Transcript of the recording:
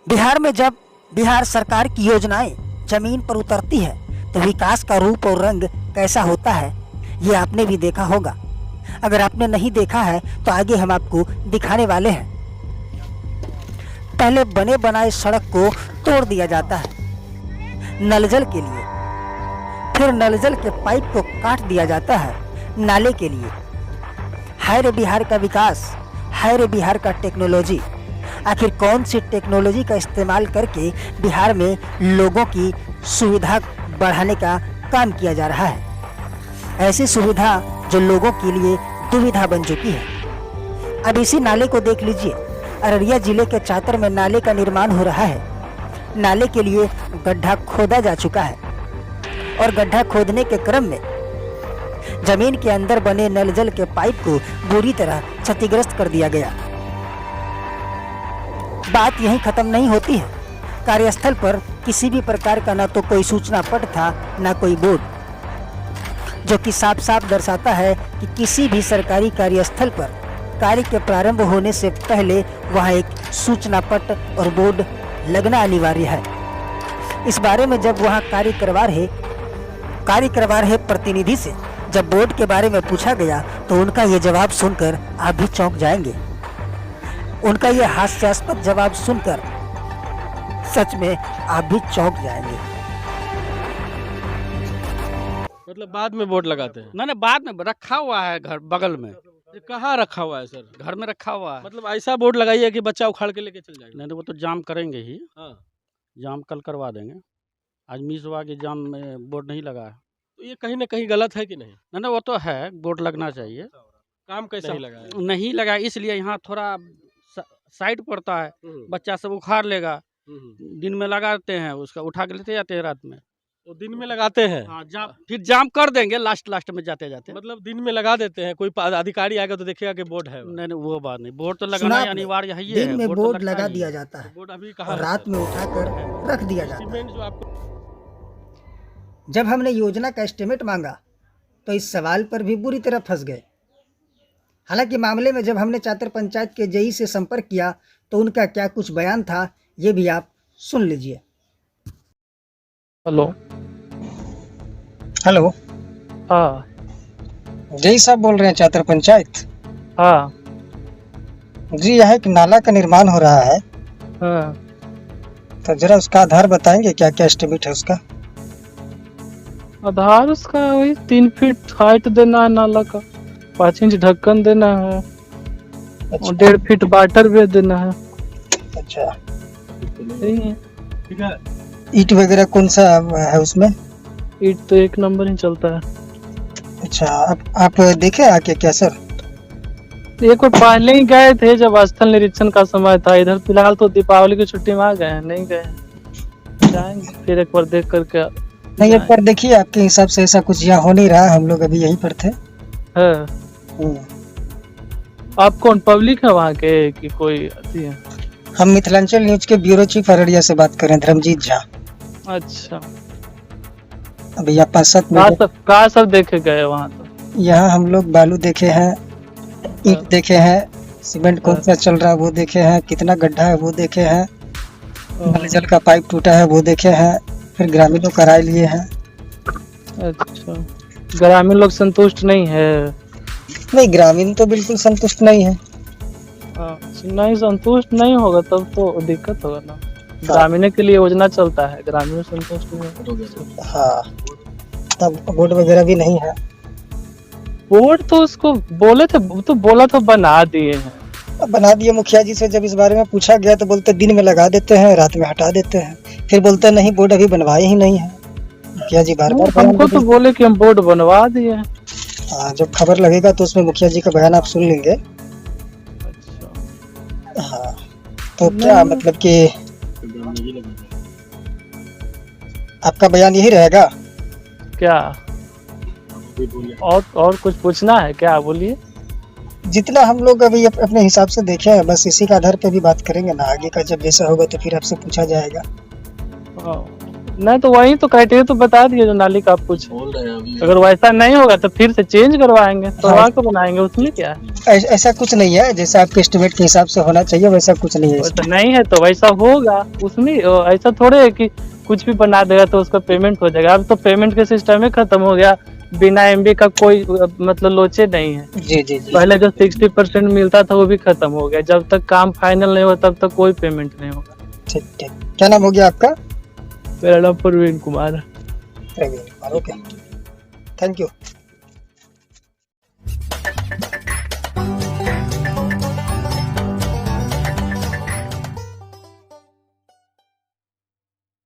बिहार में जब बिहार सरकार की योजनाएं जमीन पर उतरती है तो विकास का रूप और रंग कैसा होता है ये आपने भी देखा होगा। अगर आपने नहीं देखा है तो आगे हम आपको दिखाने वाले हैं। पहले बने बनाए सड़क को तोड़ दिया जाता है नलजल के लिए, फिर नलजल के पाइप को काट दिया जाता है नाले के लिए। हाय रे बिहार का विकास, हाय रे बिहार का टेक्नोलॉजी। आखिर कौन सी टेक्नोलॉजी का इस्तेमाल करके बिहार में लोगों की सुविधा बढ़ाने का काम किया जा रहा है? ऐसी सुविधा जो लोगों के लिए दुविधा बन चुकी है। अब इसी नाले को देख लीजिए। अररिया जिले के चातर में नाले का निर्माण हो रहा है। नाले के लिए गड्ढा खोदा जा चुका है और गड्ढा खोदने के क्रम में जमीन के अंदर बने नल जल के पाइप को बुरी तरह क्षतिग्रस्त कर दिया गया। बात यहीं खत्म नहीं होती है। कार्यस्थल पर किसी भी प्रकार का ना तो कोई सूचना पट था ना कोई बोर्ड, जो कि साफ साफ दर्शाता है कि किसी भी सरकारी कार्यस्थल पर कार्य के प्रारंभ होने से पहले वहां एक सूचना पट और बोर्ड लगना अनिवार्य है। इस बारे में जब वहां कार्य करवा रहे प्रतिनिधि से जब बोर्ड के बारे में पूछा गया तो उनका ये जवाब सुनकर आप भी चौंक जाएंगे। उनका ये हास्यास्पद जवाब सुनकर सच में आप भी चौंक जाएंगे। मतलब बाद में बोर्ड लगाते हैं? ना बाद में रखा हुआ है घर बगल में। ये कहाँ रखा हुआ है सर? घर में रखा हुआ है। मतलब ऐसा बोर्ड लगाइए कि बच्चा उखाड़ के लेके चल जाएगा। नहीं तो वो तो जाम करेंगे ही। हाँ, जाम कल करवा देंगे। आज मिस हुआ कि जाम में बोर्ड नहीं लगा है। तो ये कहीं ना कहीं गलत है कि नहीं? ना वो तो है, बोर्ड लगना चाहिए। काम कैसे नहीं लगाया? नहीं लगा इसलिए यहाँ थोड़ा साइड पड़ता है, बच्चा सब उखाड़ लेगा। दिन में लगाते हैं, उसका उठा के लेते जाते हैं रात में। तो दिन में लगाते हैं? हाँ, फिर जाम कर देंगे लास्ट में जाते जाते। मतलब दिन में लगा देते हैं, कोई अधिकारी आएगा तो देखेगा कि बोर्ड है? नहीं वो बात नहीं, बोर्ड तो लगाना अनिवार्य है। दिन में बोर्ड लगा दिया जाता है, बोर्ड अभी कहाँ? रात में उठाकर रख दिया जाता है। सीमेंट जो आपको जब हमने योजना का एस्टीमेट मांगा तो इस सवाल पर भी बुरी तरह फंस गए। हालांकि मामले में जब हमने चातर पंचायत के जेई से संपर्क किया तो उनका क्या कुछ बयान था ये भी आप सुन लीजिए। हेलो। हेलो, हाँ जेई साहब बोल रहे हैं चातर पंचायत? हाँ जी, यहाँ एक नाला का निर्माण हो रहा है, हाँ। तो जरा उसका आधार बताएंगे, क्या क्या एस्टीमेट है उसका? आधार उसका वही 3 फीट हाइट देना है नाला का, 5 इंच ढक्कन देना है और 1.5 फीट वाटर भी देना है। अच्छा, यही है। ठीक है। ईट वगैरह कौन सा है उसमें? ईट तो 1 नंबर ही चलता है। अच्छा, आप देखे आके क्या सर? एक बार पहले ही गए थे जब स्थल निरीक्षण का समय था। इधर फिलहाल तो दीपावली की छुट्टी में आ गए हैं, नहीं गए, जाएंगे फिर एक बार देख करके। नहीं, एक बार देखिए, आपके हिसाब से ऐसा कुछ यहाँ हो नहीं रहा है? हम लोग अभी यहीं पर थे। है। आप कौन पब्लिक है वहाँ के कि कोई अथी है? हम मिथिलांचल न्यूज के ब्यूरो चीफ अररिया से बात कर रहे हैं, धर्मजीत झा। अच्छा, अभी यहाँ 5-7 मिनट कहा सब देखे गए वहाँ? तो यहाँ हम लोग बालू देखे हैं, ईट देखे हैं, सीमेंट कौन सा चल रहा है वो देखे हैं, कितना गड्ढा है वो देखे हैं, नल जल का पाइप टूटा है वो देखे हैं, फिर ग्रामीणों का राय लिए हैं। अच्छा, ग्रामीण लोग संतुष्ट नहीं है? नहीं, ग्रामीण तो बिल्कुल संतुष्ट नहीं है। नहीं संतुष्ट नहीं होगा तब तो दिक्कत होगा ना। ग्रामीण के लिए योजना चलता है, ग्रामीण संतुष्ट नहीं। हाँ, तब बोर्ड वगैरह भी नहीं है। बोर्ड तो उसको बोले थे, तो बोला तो बना दिए हैं। बना दिए। मुखिया जी से जब इस बारे में पूछा गया तो बोलते दिन में लगा देते हैं, रात में हटा देते हैं। फिर बोलते नहीं, बोर्ड अभी बनवाए ही नहीं है। मुखिया जी बार-बार हमको तो बोले कि हम बोर्ड बनवा दिए हैं। हाँ, जब खबर लगेगा तो उसमें मुखिया जी का बयान आप सुन लेंगे। अच्छा। हाँ, तो क्या मतलब कि आपका बयान यही रहेगा? क्या और कुछ पूछना है क्या? बोलिए। जितना हम लोग अभी अपने हिसाब से देखे हैं बस इसी के आधार पे भी बात करेंगे ना। आगे का जब जैसा होगा तो फिर आपसे पूछा जाएगा। नहीं तो वही तो क्राइटेरिया तो बता दिए जो नाली का आप कुछ, अगर वैसा नहीं होगा तो फिर से चेंज करवाएंगे, करवा के बनाएंगे, उसमें क्या है। ऐसा कुछ नहीं है, जैसा आपके एस्टिमेट के हिसाब से होना चाहिए वैसा कुछ नहीं है। वैसा नहीं है तो वैसा होगा उसमें, ऐसा थोड़े है कि कुछ भी बना देगा तो उसका पेमेंट हो जाएगा। अब तो पेमेंट का सिस्टम ही खत्म हो गया, बिना एमबी का कोई मतलब लोचे नहीं है। जी जी जी। पहले जो 60% मिलता था वो भी खत्म हो गया, जब तक काम फाइनल नहीं होगा तब तक कोई पेमेंट नहीं होगा। ठीक ठीक, क्या नाम हो गया आपका? मेरा नाम प्रवीण कुमार है। Praveen Kumar, okay, thank you.